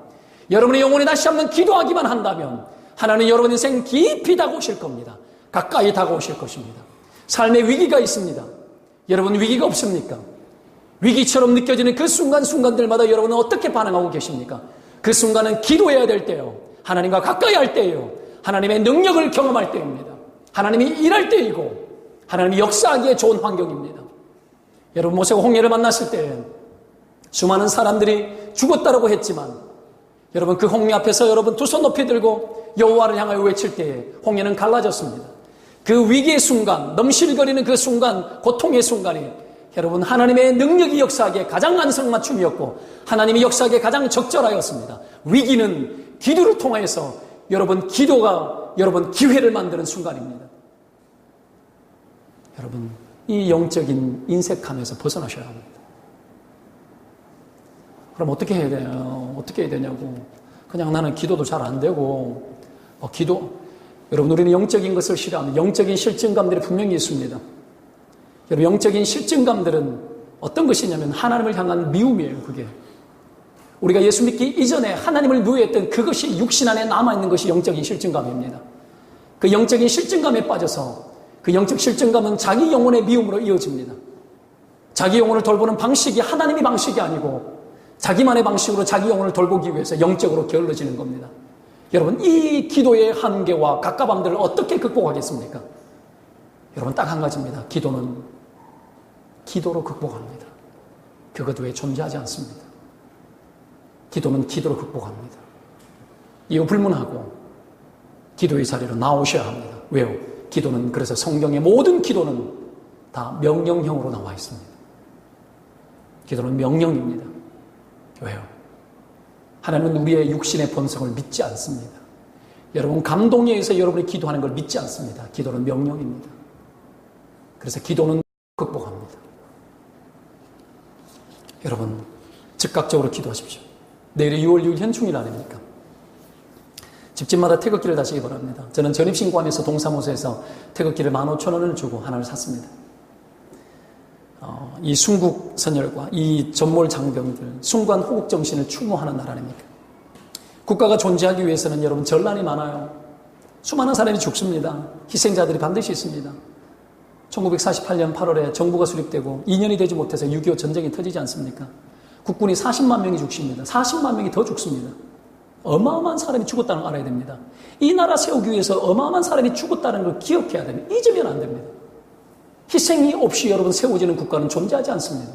여러분의 영혼이 다시 한번 기도하기만 한다면 하나님은 여러분 인생 깊이 다가오실 겁니다. 가까이 다가오실 것입니다. 삶의 위기가 있습니다. 여러분 위기가 없습니까? 위기처럼 느껴지는 그 순간순간들마다 여러분은 어떻게 반응하고 계십니까? 그 순간은 기도해야 될 때요. 하나님과 가까이 할 때예요. 하나님의 능력을 경험할 때입니다. 하나님이 일할 때이고 하나님이 역사하기에 좋은 환경입니다. 여러분 모세가 홍해를 만났을 때 수많은 사람들이 죽었다라고 했지만 여러분 그 홍해 앞에서 여러분 두 손 높이 들고 여호와를 향하여 외칠 때에 홍해는 갈라졌습니다. 그 위기의 순간, 넘실거리는 그 순간, 고통의 순간이 여러분 하나님의 능력이 역사하기에 가장 안성맞춤이었고 하나님이 역사하기에 가장 적절하였습니다. 위기는 기도를 통해서 여러분 기도가 여러분 기회를 만드는 순간입니다. 여러분 이 영적인 인색함에서 벗어나셔야 합니다. 그럼 어떻게 해야 돼요? 어떻게 해야 되냐고. 그냥 나는 기도도 잘 안 되고 여러분 우리는 영적인 것을 싫어합니다. 영적인 실증감들이 분명히 있습니다. 여러분 영적인 실증감들은 어떤 것이냐면 하나님을 향한 미움이에요. 그게 우리가 예수 믿기 이전에 하나님을 미워했던 그것이 육신 안에 남아있는 것이 영적인 실증감입니다. 그 영적인 실증감에 빠져서 그 영적 실증감은 자기 영혼의 미움으로 이어집니다. 자기 영혼을 돌보는 방식이 하나님의 방식이 아니고 자기만의 방식으로 자기 영혼을 돌보기 위해서 영적으로 게을러지는 겁니다. 여러분 이 기도의 한계와 갑갑함들을 어떻게 극복하겠습니까? 여러분 딱 한 가지입니다. 기도는 기도로 극복합니다. 그것 외에 존재하지 않습니다. 기도는 기도로 극복합니다. 이거 불문하고 기도의 자리로 나오셔야 합니다. 왜요? 기도는 그래서 성경의 모든 기도는 다 명령형으로 나와 있습니다. 기도는 명령입니다. 왜요? 하나님은 우리의 육신의 본성을 믿지 않습니다. 여러분 감동에 의해서 여러분이 기도하는 걸 믿지 않습니다. 기도는 명령입니다. 그래서 기도는 극복합니다. 여러분 즉각적으로 기도하십시오. 내일이 6월 6일 현충일 아닙니까? 집집마다 태극기를 다시기 바랍니다. 저는 전입신고함에서 동사무소에서 태극기를 15,000원을 주고 하나를 샀습니다. 이 순국 선열과 이 전몰 장병들 순관 호국 정신을 추모하는 날 아닙니까? 국가가 존재하기 위해서는 여러분 전란이 많아요. 수많은 사람이 죽습니다. 희생자들이 반드시 있습니다. 1948년 8월에 정부가 수립되고 2년이 되지 못해서 6.25 전쟁이 터지지 않습니까? 국군이 40만 명이 죽습니다. 40만 명이 더 죽습니다. 어마어마한 사람이 죽었다는 걸 알아야 됩니다. 이 나라 세우기 위해서 어마어마한 사람이 죽었다는 걸 기억해야 됩니다. 잊으면 안 됩니다. 희생이 없이 여러분 세워지는 국가는 존재하지 않습니다.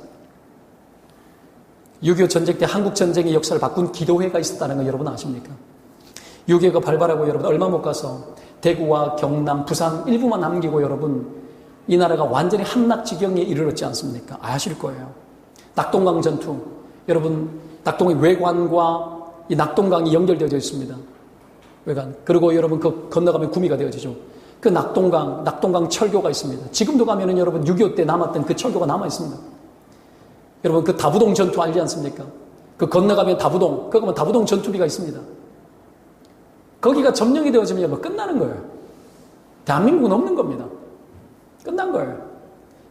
6.25 전쟁 때 한국 전쟁의 역사를 바꾼 기도회가 있었다는 거 여러분 아십니까? 6.25가 발발하고 여러분 얼마 못 가서 대구와 경남, 부산 일부만 남기고 여러분 이 나라가 완전히 함락지경에 이르렀지 않습니까? 아실 거예요. 낙동강 전투. 여러분 낙동의 외관과 이 낙동강이 연결되어져 있습니다. 외관. 그리고 여러분 그 건너가면 구미가 되어지죠. 그 낙동강 철교가 있습니다. 지금도 가면은 여러분 6.25 때 남았던 그 철교가 남아 있습니다. 여러분 그 다부동 전투 알지 않습니까? 그 건너가면 다부동, 거기 가면 다부동 전투비가 있습니다. 거기가 점령이 되어지면 여러분 끝나는 거예요. 대한민국은 없는 겁니다. 끝난 거예요.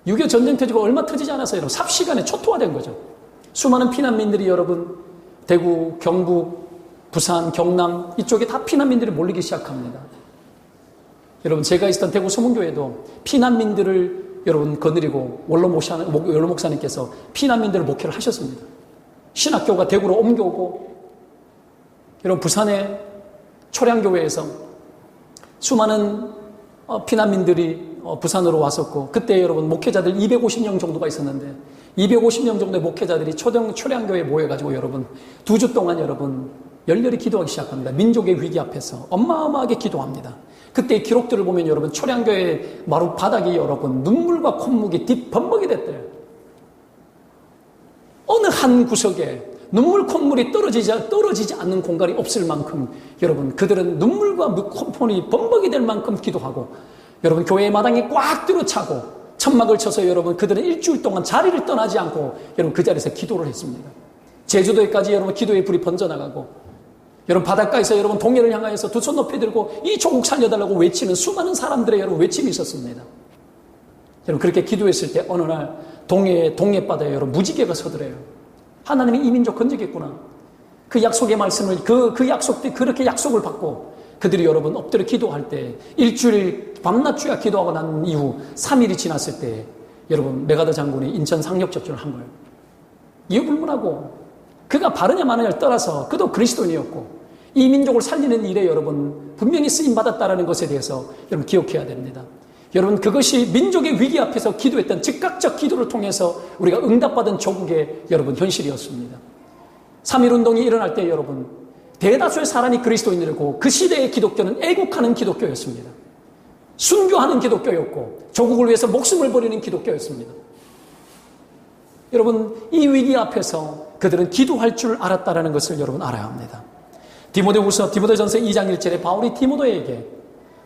6.25 전쟁 터지고 얼마 터지지 않았어요. 여러분 삽시간에 초토화된 거죠. 수많은 피난민들이 여러분 대구, 경북, 부산, 경남 이쪽에 다 피난민들이 몰리기 시작합니다. 여러분 제가 있었던 대구 소문교회도 피난민들을 여러분 거느리고 원로 목사님께서 피난민들을 목회를 하셨습니다. 신학교가 대구로 옮겨오고 여러분 부산의 초량교회에서 수많은 피난민들이 부산으로 왔었고 그때 여러분 목회자들 250명 정도가 있었는데 250명 정도의 목회자들이 초량교회에 모여가지고 여러분 2주 동안 여러분 열렬히 기도하기 시작합니다. 민족의 위기 앞에서 어마어마하게 기도합니다. 그때 기록들을 보면 여러분 초량교회 마루 바닥이 여러분 눈물과 콧물이 뒷범벅이 됐대요. 어느 한 구석에 눈물 콧물이 떨어지지 않는 공간이 없을 만큼 여러분 그들은 눈물과 콧물이 범벅이 될 만큼 기도하고 여러분 교회의 마당이 꽉 들어차고 천막을 쳐서 여러분 그들은 일주일 동안 자리를 떠나지 않고 여러분 그 자리에서 기도를 했습니다. 제주도에까지 여러분 기도의 불이 번져나가고 여러분 바닷가에서 여러분 동해를 향하여서 두 손 높이 들고 이 조국 살려달라고 외치는 수많은 사람들의 여러분 외침이 있었습니다. 여러분 그렇게 기도했을 때 어느 날 동해바다에 여러분 무지개가 서더래요. 하나님이 이 민족 건지겠구나. 그 약속의 말씀을 그 약속 때 그렇게 약속을 받고 그들이 여러분 엎드려 기도할 때 일주일 밤낮 주야 기도하고 난 이후 3일이 지났을 때 여러분 메가더 장군이 인천 상륙 작전을 한 거예요. 이유불문하고 그가 바르냐 마느냐를 떠나서 그도 그리스도인이었고 이 민족을 살리는 일에 여러분 분명히 쓰임받았다라는 것에 대해서 여러분 기억해야 됩니다. 여러분 그것이 민족의 위기 앞에서 기도했던 즉각적 기도를 통해서 우리가 응답받은 조국의 여러분 현실이었습니다. 3.1운동이 일어날 때 여러분 대다수의 사람이 그리스도인이고 그 시대의 기독교는 애국하는 기독교였습니다. 순교하는 기독교였고 조국을 위해서 목숨을 버리는 기독교였습니다. 여러분 이 위기 앞에서 그들은 기도할 줄 알았다는 것을 여러분 알아야 합니다. 디모데전서 2장 1절에 바울이 디모데에게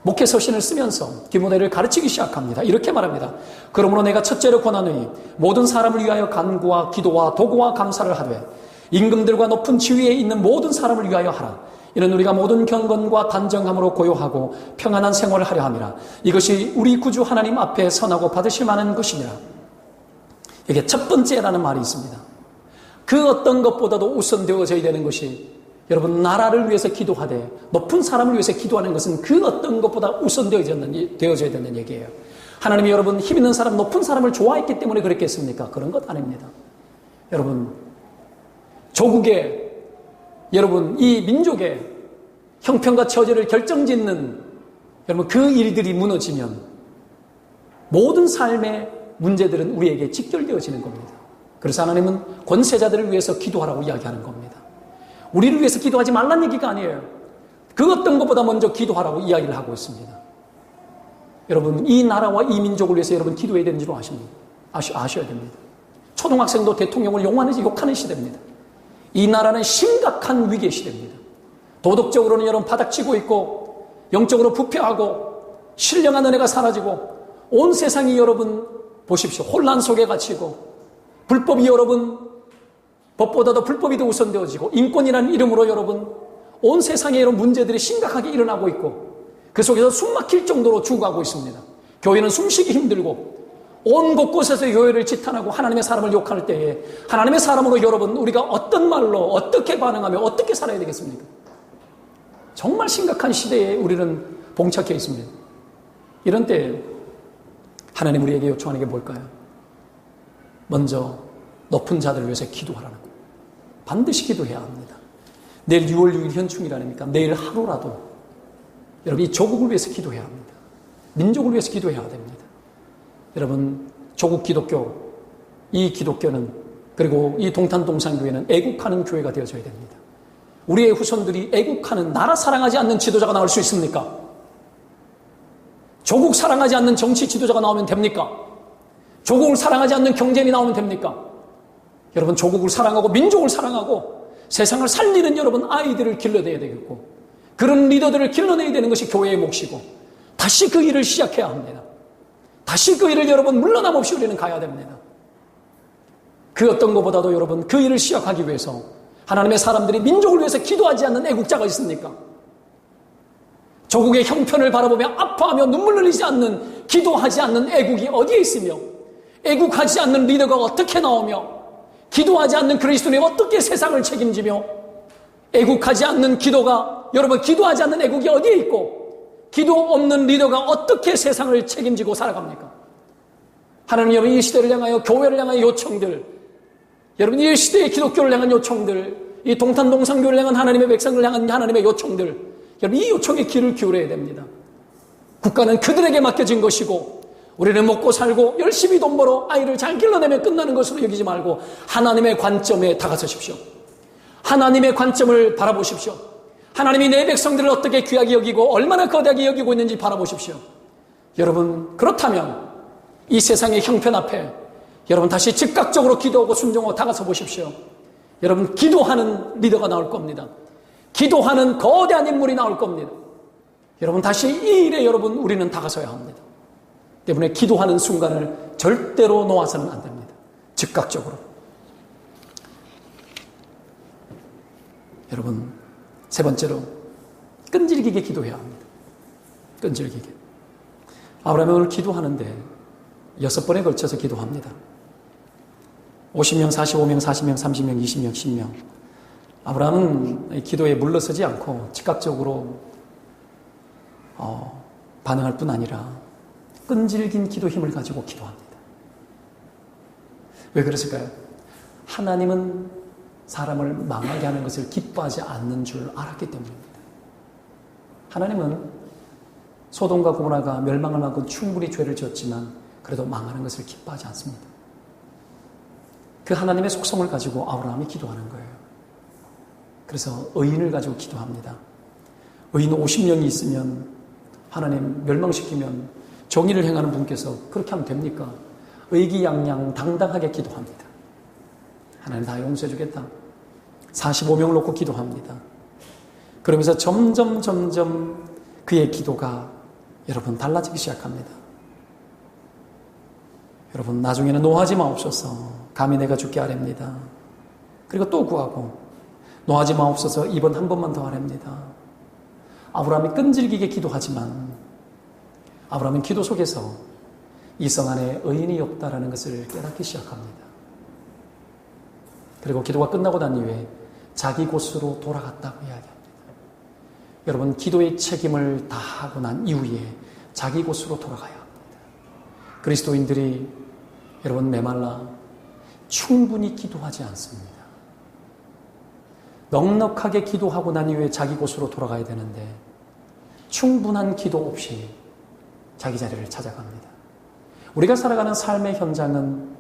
목회 서신을 쓰면서 디모데를 가르치기 시작합니다. 이렇게 말합니다. 그러므로 내가 첫째로 권하노니 모든 사람을 위하여 간구와 기도와 도구와 감사를 하되 임금들과 높은 지위에 있는 모든 사람을 위하여 하라. 이는 우리가 모든 경건과 단정함으로 고요하고 평안한 생활을 하려 함이라. 이것이 우리 구주 하나님 앞에 선하고 받으실 만한 것이니라. 이게 첫 번째라는 말이 있습니다. 그 어떤 것보다도 우선되어져야 되는 것이 여러분 나라를 위해서 기도하되 높은 사람을 위해서 기도하는 것은 그 어떤 것보다 우선되어져야 되는 얘기예요. 하나님이 여러분 힘 있는 사람, 높은 사람을 좋아했기 때문에 그랬겠습니까? 그런 것 아닙니다. 여러분 조국의 여러분 이 민족의 형편과 처지를 결정짓는 여러분 그 일들이 무너지면 모든 삶의 문제들은 우리에게 직결되어지는 겁니다. 그래서 하나님은 권세자들을 위해서 기도하라고 이야기하는 겁니다. 우리를 위해서 기도하지 말란 얘기가 아니에요. 그 어떤 것보다 먼저 기도하라고 이야기를 하고 있습니다. 여러분 이 나라와 이 민족을 위해서 여러분 기도해야 되는 줄 아셔야 됩니다. 초등학생도 대통령을 욕하는 시대입니다. 이 나라는 심각한 위기의 시대입니다. 도덕적으로는 여러분 바닥치고 있고 영적으로 부패하고 신령한 은혜가 사라지고 온 세상이 여러분 보십시오. 혼란 속에 갇히고 불법이 여러분 법보다도 불법이 더 우선되어지고 인권이라는 이름으로 여러분 온 세상에 이런 문제들이 심각하게 일어나고 있고 그 속에서 숨막힐 정도로 죽어가고 있습니다. 교회는 숨쉬기 힘들고 온 곳곳에서 교회를 지탄하고 하나님의 사람을 욕할 때에 하나님의 사람으로 여러분 우리가 어떤 말로 어떻게 반응하며 어떻게 살아야 되겠습니까? 정말 심각한 시대에 우리는 봉착해 있습니다. 이런 때 하나님 우리에게 요청하는 게 뭘까요? 먼저 높은 자들을 위해서 기도하라는 거예요. 반드시 기도해야 합니다. 내일 6월 6일 현충이라니까 내일 하루라도 여러분 이 조국을 위해서 기도해야 합니다. 민족을 위해서 기도해야 됩니다. 여러분 조국 기독교, 이 기독교는 그리고 이 동탄동산교회는 애국하는 교회가 되어져야 됩니다. 우리의 후손들이 애국하는, 나라 사랑하지 않는 지도자가 나올 수 있습니까? 조국 사랑하지 않는 정치 지도자가 나오면 됩니까? 조국을 사랑하지 않는 경제인이 나오면 됩니까? 여러분 조국을 사랑하고 민족을 사랑하고 세상을 살리는 여러분 아이들을 길러내야 되겠고, 그런 리더들을 길러내야 되는 것이 교회의 몫이고, 다시 그 일을 시작해야 합니다. 다시 그 일을 여러분 물러남 없이 우리는 가야 됩니다. 그 어떤 것보다도 여러분 그 일을 시작하기 위해서 하나님의 사람들이 민족을 위해서 기도하지 않는 애국자가 있습니까? 조국의 형편을 바라보며 아파하며 눈물 흘리지 않는, 기도하지 않는 애국이 어디에 있으며, 애국하지 않는 리더가 어떻게 나오며, 기도하지 않는 그리스도인이 어떻게 세상을 책임지며, 애국하지 않는 기도가, 여러분 기도하지 않는 애국이 어디에 있고, 기도 없는 리더가 어떻게 세상을 책임지고 살아갑니까? 하나님 여러분 이 시대를 향하여, 교회를 향하여 요청들, 여러분 이 시대의 기독교를 향한 요청들, 이 동탄동산교회를 향한 하나님의 백성을 향한 하나님의 요청들, 여러분 이 요청에 귀를 기울여야 됩니다. 국가는 그들에게 맡겨진 것이고 우리는 먹고 살고 열심히 돈 벌어 아이를 잘 길러내면 끝나는 것으로 여기지 말고 하나님의 관점에 다가서십시오. 하나님의 관점을 바라보십시오. 하나님이 내 백성들을 어떻게 귀하게 여기고 얼마나 거대하게 여기고 있는지 바라보십시오. 여러분 그렇다면 이 세상의 형편 앞에 여러분 다시 즉각적으로 기도하고 순종하고 다가서 보십시오. 여러분 기도하는 리더가 나올 겁니다. 기도하는 거대한 인물이 나올 겁니다. 여러분 다시 이 일에 여러분 우리는 다가서야 합니다. 때문에 기도하는 순간을 절대로 놓아서는 안 됩니다. 즉각적으로. 여러분 세 번째로 끈질기게 기도해야 합니다. 끈질기게. 아브라함이 오늘 기도하는데 6번에 걸쳐서 기도합니다. 50명, 45명, 40명, 30명, 20명, 10명. 아브라함은 기도에 물러서지 않고 즉각적으로 반응할 뿐 아니라 끈질긴 기도 힘을 가지고 기도합니다. 왜 그랬을까요? 하나님은 사람을 망하게 하는 것을 기뻐하지 않는 줄 알았기 때문입니다. 하나님은 소돔과 고모라가 멸망을 만큼 충분히 죄를 지었지만 그래도 망하는 것을 기뻐하지 않습니다. 그 하나님의 속성을 가지고 아브라함이 기도하는 거예요. 그래서 의인을 가지고 기도합니다. 의인 50명이 있으면 하나님 멸망시키면 정의를 행하는 분께서 그렇게 하면 됩니까? 의기양양 당당하게 기도합니다. 하나님 다 용서해 주겠다. 45명을 놓고 기도합니다. 그러면서 점점 그의 기도가 여러분 달라지기 시작합니다. 여러분 나중에는 노하지 마옵소서 감히 내가 죽게 하렵니다. 그리고 또 구하고 노하지 마옵소서 이번 한 번만 더 하렵니다. 아브라함이 끈질기게 기도하지만 아브라함은 기도 속에서 이 성 안에 의인이 없다라는 것을 깨닫기 시작합니다. 그리고 기도가 끝나고 난 이후에 자기 곳으로 돌아갔다고 이야기합니다. 여러분 기도의 책임을 다하고 난 이후에 자기 곳으로 돌아가야 합니다. 그리스도인들이 여러분 메말라 충분히 기도하지 않습니다. 넉넉하게 기도하고 난 이후에 자기 곳으로 돌아가야 되는데 충분한 기도 없이 자기 자리를 찾아갑니다. 우리가 살아가는 삶의 현장은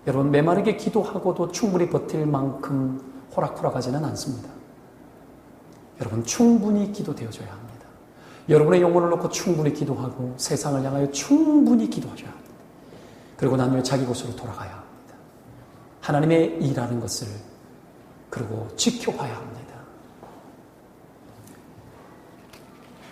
여러분 메마르게 기도하고도 충분히 버틸 만큼 호락호락하지는 않습니다. 여러분 충분히 기도되어져야 합니다. 여러분의 영혼을 놓고 충분히 기도하고 세상을 향하여 충분히 기도하셔야 합니다. 그리고 난 후에 자기 곳으로 돌아가야 합니다. 하나님의 일하는 것을 그리고 지켜봐야 합니다.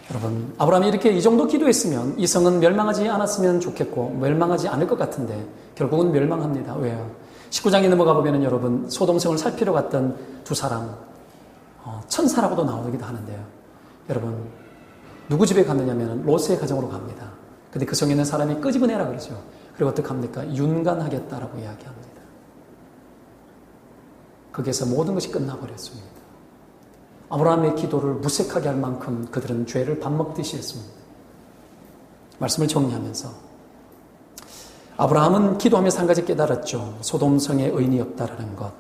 여러분 아브라함이 이렇게 이 정도 기도했으면 이 성은 멸망하지 않았으면 좋겠고 멸망하지 않을 것 같은데 결국은 멸망합니다. 왜요? 19장에 넘어가 보면 여러분 소돔성을 살피러 갔던 두 사람 천사라고도 나오기도 하는데요. 여러분 누구 집에 갔느냐면 롯의 가정으로 갑니다. 근데 그 성에 있는 사람이 끄집어내라 그러죠. 그리고 어떻게 합니까? 윤간하겠다라고 이야기합니다. 거기에서 모든 것이 끝나버렸습니다. 아브라함의 기도를 무색하게 할 만큼 그들은 죄를 밥 먹듯이 했습니다. 말씀을 정리하면서 아브라함은 기도하면서 한 가지 깨달았죠. 소돔 성에 의인이 없다라는 것.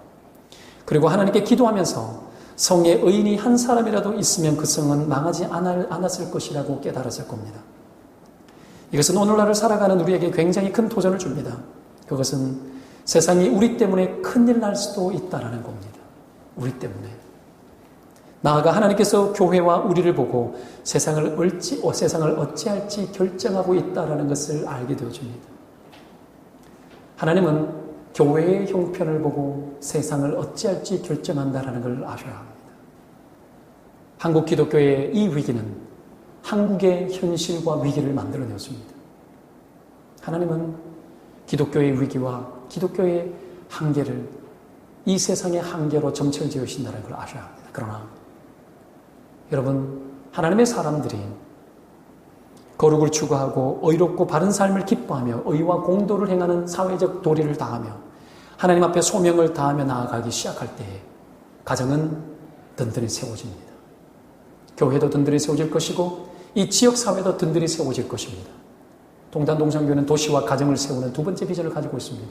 그리고 하나님께 기도하면서 성에 의인이 한 사람이라도 있으면 그 성은 망하지 않았을 것이라고 깨달았을 겁니다. 이것은 오늘날을 살아가는 우리에게 굉장히 큰 도전을 줍니다. 그것은 세상이 우리 때문에 큰일 날 수도 있다는 겁니다. 우리 때문에. 나아가 하나님께서 교회와 우리를 보고 세상을 어찌할지 결정하고 있다는 것을 알게 되어줍니다. 하나님은 교회의 형편을 보고 세상을 어찌할지 결정한다는 걸 아셔야 합니다. 한국 기독교의 이 위기는 한국의 현실과 위기를 만들어내었습니다. 하나님은 기독교의 위기와 기독교의 한계를 이 세상의 한계로 점철 지으신다는 걸 아셔야 합니다. 그러나 여러분, 하나님의 사람들이 거룩을 추구하고 의롭고 바른 삶을 기뻐하며 의와 공도를 행하는 사회적 도리를 다하며 하나님 앞에 소명을 다하며 나아가기 시작할 때에 가정은 든든히 세워집니다. 교회도 든든히 세워질 것이고 이 지역사회도 든든히 세워질 것입니다. 동탄 동산교회는 도시와 가정을 세우는 두 번째 비전을 가지고 있습니다.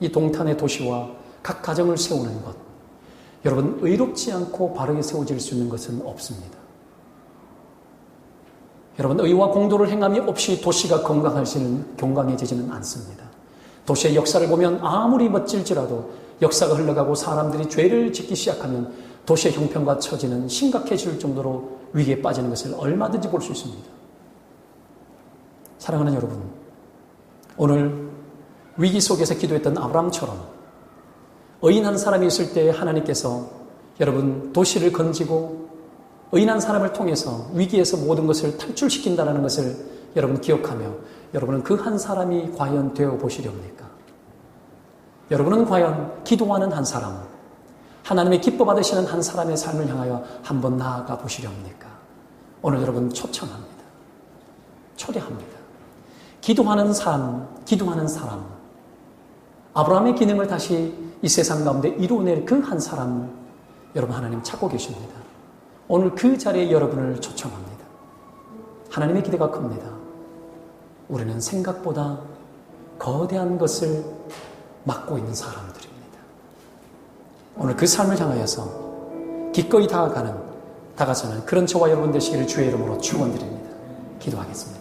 이 동탄의 도시와 각 가정을 세우는 것, 여러분, 의롭지 않고 바르게 세워질 수 있는 것은 없습니다. 여러분, 의와 공도를 행함이 없이 도시가 건강해지지는 않습니다. 도시의 역사를 보면 아무리 멋질지라도 역사가 흘러가고 사람들이 죄를 짓기 시작하면 도시의 형편과 처지는 심각해질 정도로 위기에 빠지는 것을 얼마든지 볼 수 있습니다. 사랑하는 여러분, 오늘 위기 속에서 기도했던 아브라함처럼 의인 한 사람이 있을 때 하나님께서 여러분 도시를 건지고 의인한 사람을 통해서 위기에서 모든 것을 탈출시킨다는 것을 여러분 기억하며 여러분은 그 한 사람이 과연 되어 보시렵니까? 여러분은 과연 기도하는 한 사람, 하나님의 기뻐 받으시는 한 사람의 삶을 향하여 한번 나아가 보시렵니까? 오늘 여러분 초청합니다. 초대합니다. 기도하는 삶, 기도하는 사람, 아브라함의 기능을 다시 이 세상 가운데 이루어낼 그 한 사람을 여러분 하나님 찾고 계십니다. 오늘 그 자리에 여러분을 초청합니다. 하나님의 기대가 큽니다. 우리는 생각보다 거대한 것을 맡고 있는 사람들입니다. 오늘 그 삶을 향하여서 기꺼이 다가서는 그런 저와 여러분 되시기를 주의 이름으로 축원드립니다. 기도하겠습니다.